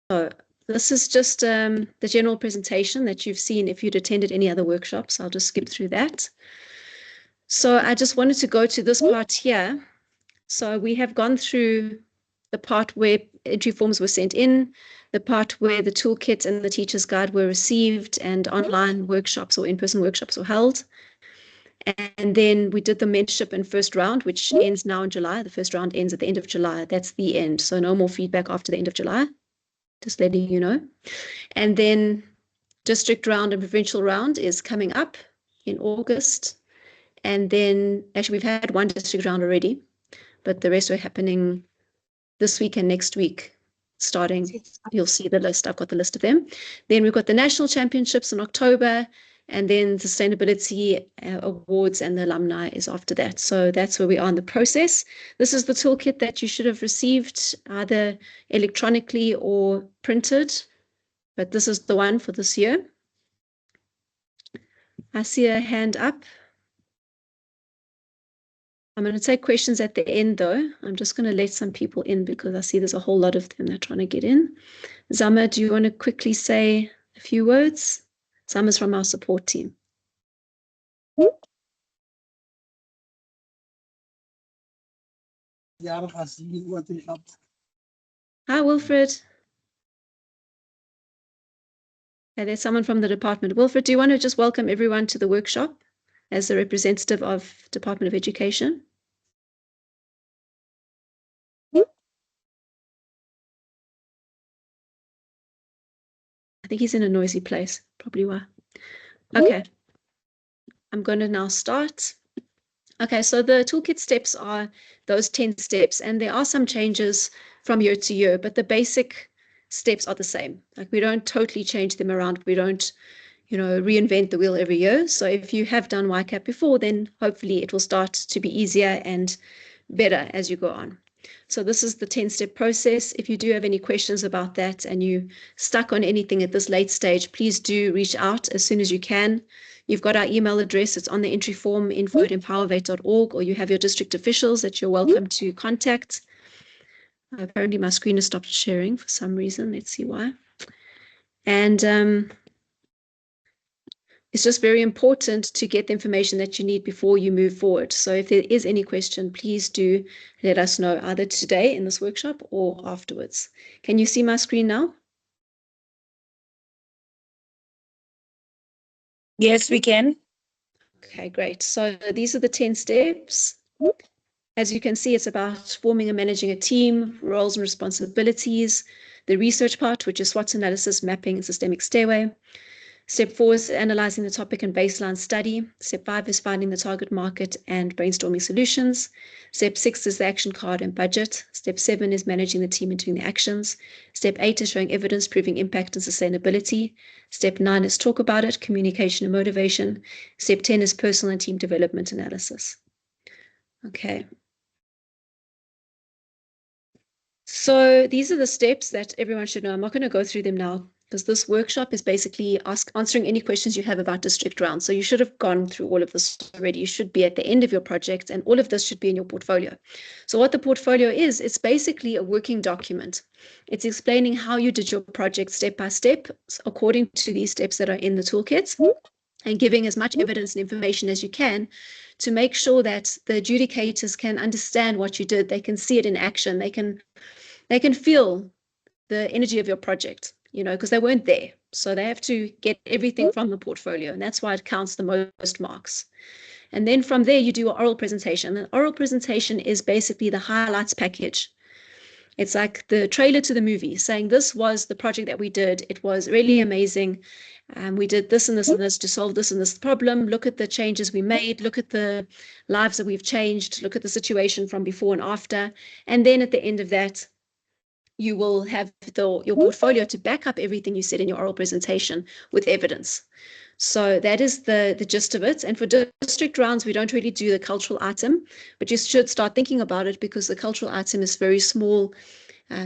this is just the general presentation that you've seen if you'd attended any other workshops. I'll just skip through that. So I just wanted to go to this part here. So we have gone through the part where entry forms were sent in, the part where the toolkit and the teacher's guide were received and online workshops or in-person workshops were held. And then we did the mentorship in first round, which ends now in July. The first round ends at the end of July. That's the end. So no more feedback after the end of July, just letting you know. And then district round and provincial round is coming up in August. And then actually we've had one district round already, but the rest are happening this week and next week starting. You'll see the list. I've got the list of them. Then we've got the national championships in October, and then sustainability awards and the alumni is after that. So that's where we are in the process. This is the toolkit that you should have received either electronically or printed, but this is the one for this year. I see a hand up. I'm going to take questions at the end, though. I'm just going to let some people in because I see there's a whole lot of them that are trying to get in. Zama, do you want to quickly say a few words? Zama's from our support team. Hi, Wilfred. Okay, there's someone from the department. Wilfred, do you want to just welcome everyone to the workshop as the representative of Department of Education? I think he's in a noisy place, probably why. Okay, I'm going to now start. Okay, so the toolkit steps are those 10 steps, and there are some changes from year to year, but the basic steps are the same. Like we don't totally change them around. We don't, reinvent the wheel every year. So if you have done YCAP before, then hopefully it will start to be easier and better as you go on. So this is the 10-step process. If you do have any questions about that and you stuck on anything at this late stage, please do reach out as soon as you can. You've got our email address. It's on the entry form, info@empowervate.org, or you have your district officials that you're welcome to contact. Apparently my screen has stopped sharing for some reason. Let's see why. And it's just very important to get the information that you need before you move forward. So if there is any question, please do let us know either today in this workshop or afterwards. Can you see my screen now? Yes, we can. Okay, great. So these are the 10 steps. As you can see, it's about forming and managing a team, roles and responsibilities, the research part, which is SWOT analysis, mapping, and systemic stairway. Step 4 is analyzing the topic and baseline study. Step 5 is finding the target market and brainstorming solutions. Step 6 is the action card and budget. Step 7 is managing the team and doing the actions. Step 8 is showing evidence proving impact and sustainability. Step 9 is talk about it, communication and motivation. Step 10 is personal and team development analysis. Okay. So these are the steps that everyone should know. I'm not going to go through them now, because this workshop is basically answering any questions you have about district round. So you should have gone through all of this already. You should be at the end of your project, and all of this should be in your portfolio. So what the portfolio is, it's basically a working document. It's explaining how you did your project step by step, according to these steps that are in the toolkits, and giving as much evidence and information as you can to make sure that the adjudicators can understand what you did. They can see it in action. They can feel the energy of your project, because they weren't there. So they have to get everything from the portfolio, and that's why it counts the most marks. And then from there, you do an oral presentation. An oral presentation is basically the highlights package. It's like the trailer to the movie, saying this was the project that we did. It was really amazing. We did this and this and this to solve this and this problem. Look at the changes we made. Look at the lives that we've changed. Look at the situation from before and after. And then at the end of that, you will have your portfolio to back up everything you said in your oral presentation with evidence. So that is the gist of it. And for district rounds, we don't really do the cultural item, but you should start thinking about it, because the cultural item is very small.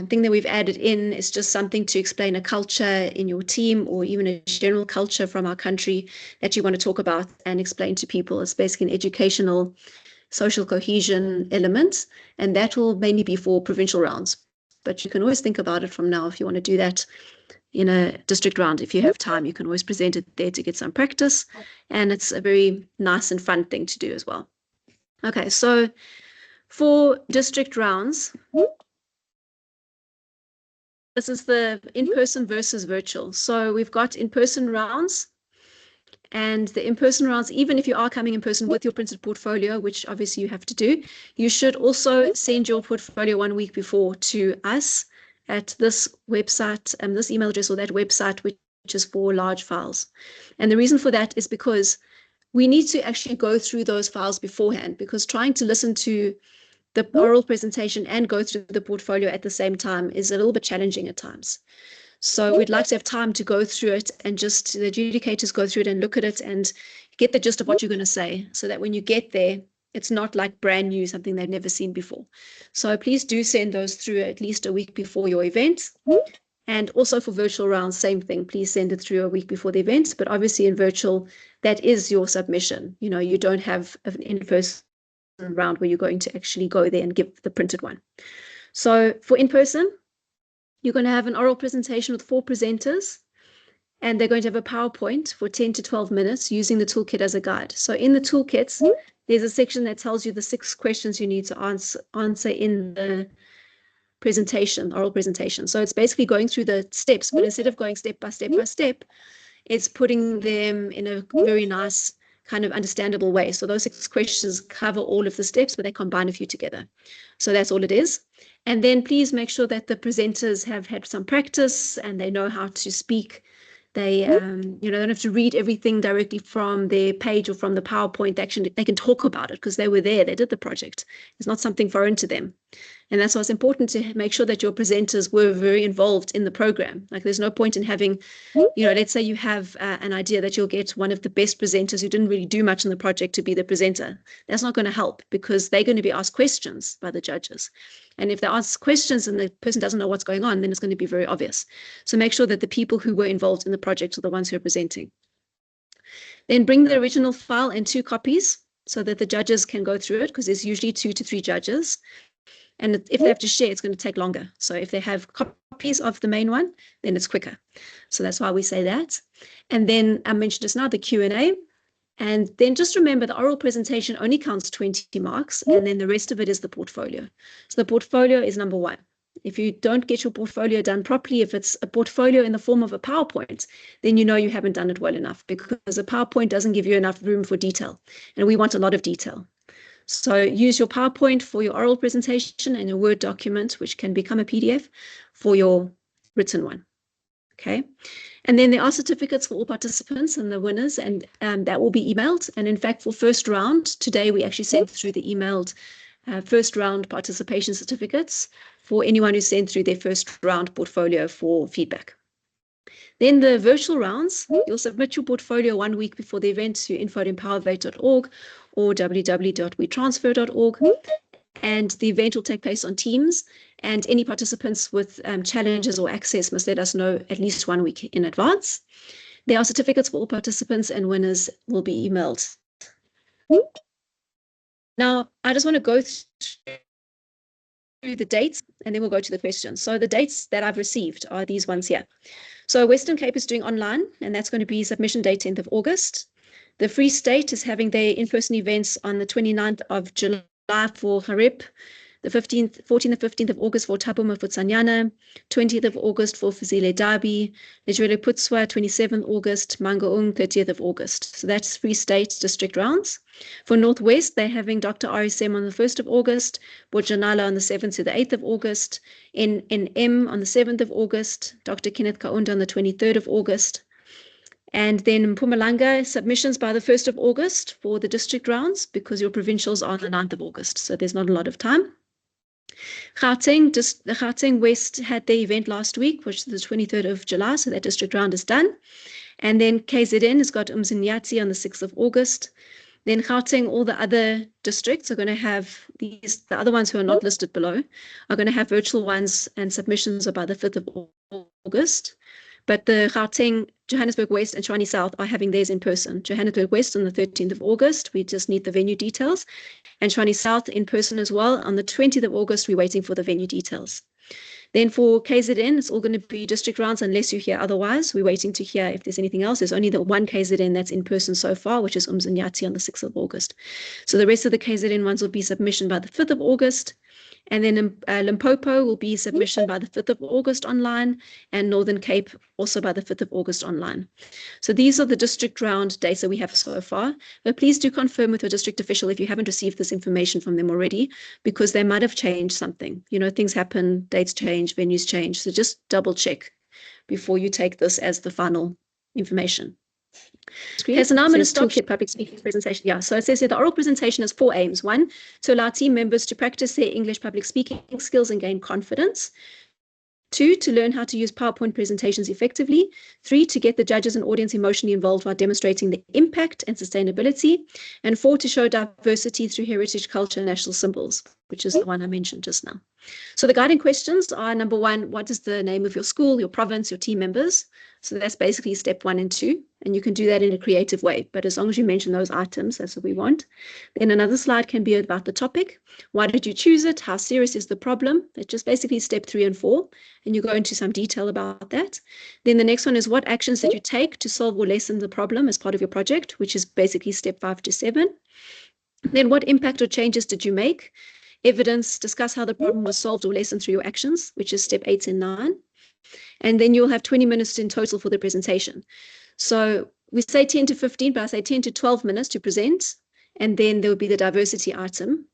Thing that we've added in is just something to explain a culture in your team, or even a general culture from our country that you want to talk about and explain to people. It's basically an educational, social cohesion element, and that will mainly be for provincial rounds. but you can always think about it from now if you want to do that in a district round. If you have time, you can always present it there to get some practice, and it's a very nice and fun thing to do as well. Okay, so for district rounds, this is the in-person versus virtual. So we've got in-person rounds, and the in-person rounds, even if you are coming in person with your printed portfolio, which obviously you have to do, you should also send your portfolio 1 week before to us at this website, this email address or that website, which is for large files. And the reason for that is because we need to actually go through those files beforehand, because trying to listen to the oral presentation and go through the portfolio at the same time is a little bit challenging at times. So we'd like to have time to go through it and just the adjudicators go through it and look at it and get the gist of what you're going to say, so that when you get there, it's not like brand new, something they've never seen before. So please do send those through at least a week before your event. And also for virtual rounds, same thing. Please send it through a week before the event. But obviously in virtual, that is your submission. You know, you don't have an in-person round where you're going to actually go there and give the printed one. So for in-person, you're going to have an oral presentation with 4 presenters, and they're going to have a PowerPoint for 10 to 12 minutes using the toolkit as a guide. So in the toolkits, there's a section that tells you the 6 questions you need to answer in the presentation, oral presentation. So it's basically going through the steps, but instead of going step by step by step, it's putting them in a very nice kind of understandable way. So those 6 questions cover all of the steps, but they combine a few together. So that's all it is. And then please make sure that the presenters have had some practice and they know how to speak. They, don't have to read everything directly from their page or from the PowerPoint. Actually, they can talk about it because they were there. They did the project. It's not something foreign to them. And that's why it's important to make sure that your presenters were very involved in the program. Like there's no point in having, let's say you have an idea that you'll get one of the best presenters who didn't really do much in the project to be the presenter. That's not going to help, because they're going to be asked questions by the judges. And if they ask questions and the person doesn't know what's going on, then it's going to be very obvious. So make sure that the people who were involved in the project are the ones who are presenting. Then bring the original file and 2 copies so that the judges can go through it, because there's usually 2 to 3 judges. And if they have to share, it's going to take longer. So if they have copies of the main one, then it's quicker. So that's why we say that. And then I mentioned just now the Q&A. And then just remember, the oral presentation only counts 20 marks, and then the rest of it is the portfolio. So the portfolio is number 1. If you don't get your portfolio done properly, if it's a portfolio in the form of a PowerPoint, then you know you haven't done it well enough, because a PowerPoint doesn't give you enough room for detail. And we want a lot of detail. So use your PowerPoint for your oral presentation and your Word document, which can become a PDF, for your written one. Okay. And then there are certificates for all participants and the winners, and that will be emailed. And in fact, for first round, today we actually sent through the emailed first round participation certificates for anyone who sent through their first round portfolio for feedback. Then the virtual rounds, you'll submit your portfolio 1 week before the event to info@empowervate.org or www.wetransfer.org. And the event will take place on Teams, and any participants with challenges or access must let us know at least 1 week in advance. There are certificates for all participants, and winners will be emailed. Now, I just want to go through the dates, and then we'll go to the questions. So the dates that I've received are these ones here. So Western Cape is doing online, and that's going to be submission date 10th of August. The Free State is having their in-person events on the 29th of July for Harib, the 14th and 15th of August for Thabo Mafutsanyana, 20th of August for Fazile Dabi, Lejwele Putswa, 27th August, Mangaung, 30th of August. So that's Free State district rounds. For Northwest, they're having Dr. RSM on the 1st of August, Bojanala on the 7th to the 8th of August, NM on the 7th of August, Dr. Kenneth Kaunda on the 23rd of August. And then Mpumalanga, submissions by the 1st of August for the district rounds, because your provincials are on the 9th of August. So there's not a lot of time. Gauteng, the Gauteng West had their event last week, which is the 23rd of July. So that district round is done. And then KZN has got Umzinyathi on the 6th of August. Then Gauteng, all the other districts are going to have these, the other ones who are not listed below, are going to have virtual ones, and submissions are by the 5th of August. But the Gauteng, Johannesburg West and Tshwane South are having theirs in person. Johannesburg West on the 13th of August, we just need the venue details. And Tshwane South in person as well. On the 20th of August, we're waiting for the venue details. Then for KZN, it's all going to be district rounds unless you hear otherwise. We're waiting to hear if there's anything else. There's only the one KZN that's in person so far, which is Umzinyathi on the 6th of August. So the rest of the KZN ones will be submission by the 5th of August. And then Limpopo will be submission by the 5th of August online, and Northern Cape also by the 5th of August online. So these are the district round dates that we have so far. But please do confirm with your district official if you haven't received this information from them already, because they might have changed something. You know, things happen, dates change, venues change. So just double check before you take this as the final information. Okay, so now I'm going to stop public speaking presentation. Yeah, so it says here the oral presentation has 4 aims. 1, to allow team members to practice their English public speaking skills and gain confidence. 2, to learn how to use PowerPoint presentations effectively. 3, to get the judges and audience emotionally involved while demonstrating the impact and sustainability. And 4, to show diversity through heritage, culture, and national symbols, which is the one I mentioned just now. So the guiding questions are, number 1, what is the name of your school, your province, your team members? So that's basically step 1 and 2. And you can do that in a creative way. But as long as you mention those items, that's what we want. Then another slide can be about the topic. Why did you choose it? How serious is the problem? That's just basically step 3 and 4. And you go into some detail about that. Then the next one is what actions did you take to solve or lessen the problem as part of your project, which is basically step 5 to 7. Then what impact or changes did you make? Evidence, discuss how the problem was solved or lessened through your actions, which is step 8 and 9. And then you'll have 20 minutes in total for the presentation. So we say 10 to 15, but I say 10 to 12 minutes to present. And then there will be the diversity item,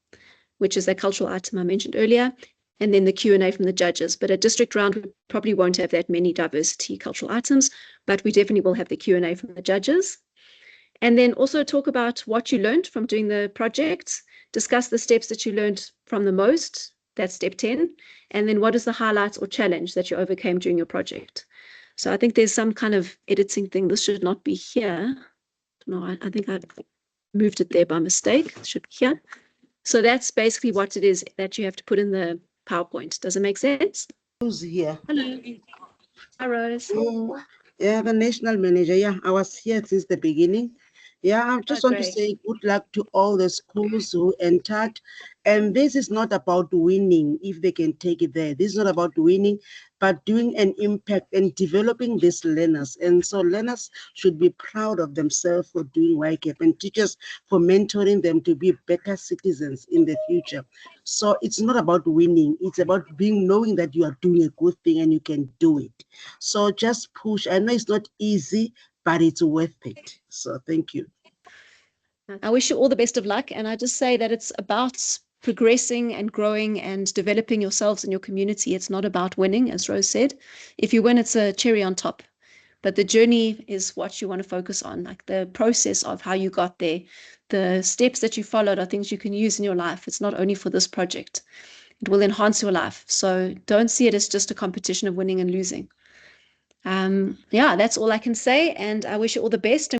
which is that cultural item I mentioned earlier. And then the Q&A from the judges. But at district round, we probably won't have that many diversity cultural items, but we definitely will have the Q&A from the judges. And then also talk about what you learned from doing the project. Discuss the steps that you learned from the most. That's step 10. And then what is the highlights or challenge that you overcame during your project? So I think there's some kind of editing thing. This should not be here. No, I think I moved it there by mistake. It should be here. So that's basically what it is that you have to put in the PowerPoint. Does it make sense? Who's here? Hello. Hi, Rose. Yeah, the national manager. Yeah, I was here since the beginning. Yeah, I just want to say good luck to all the schools who entered. And this is not about winning, if they can take it there. This is not about winning, but doing an impact and developing these learners. And so learners should be proud of themselves for doing YCAP, and teachers for mentoring them to be better citizens in the future. So it's not about winning. It's about knowing that you are doing a good thing and you can do it. So just push. I know it's not easy, but it's worth it. So thank you. I wish you all the best of luck. And I just say that it's about progressing and growing and developing yourselves and your community. It's not about winning, as Rose said. If you win, it's a cherry on top. But the journey is what you want to focus on, like the process of how you got there. The steps that you followed are things you can use in your life. It's not only for this project. It will enhance your life. So don't see it as just a competition of winning and losing. Yeah, that's all I can say. And I wish you all the best.